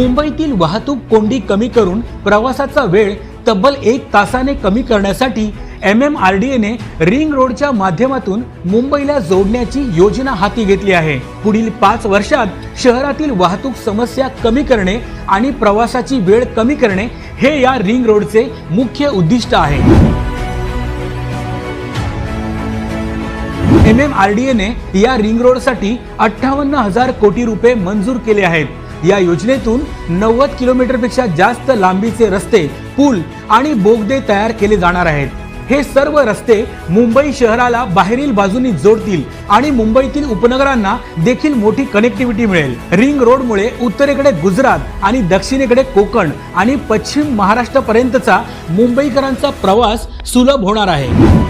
मुंबईतील वाहतूक कोंडी कमी करून प्रवासाचा वेळ तब्बल 1 तासाने कमी करण्यासाठी MMRDA ने रिंग रोडच्या माध्यमातून मुंबईला जोडण्याची योजना हाती घेतली आहे। पुढील 5 वर्षात शहरातील वाहतूक समस्या कमी करणे आणि प्रवासाची वेळ कमी करणे हे या रिंग रोडचे मुख्य उद्दिष्ट आहे। MMRDA ने या रिंग रोडसाठी 58,000 कोटी रुपये मंजूर केले आहेत। या योजनेतून 90 किलोमीटरपेक्षा जास्त लांबीचे रस्ते, पूल आणि बोगदे तयार केले जाणार आहेत। हे सर्व रस्ते मुंबई शहराला बाहेरील बाजूनी जोडतील आणि मुंबईतील उपनगरांना देखील मोठी कनेक्टिव्हिटी मिळेल। रिंग रोडमुळे उत्तरेकडे गुजरात आणि दक्षिणेकडे कोकण आणि पश्चिम महाराष्ट्रापर्यंतचा मुंबईकरांचा प्रवास सुलभ होणार आहे।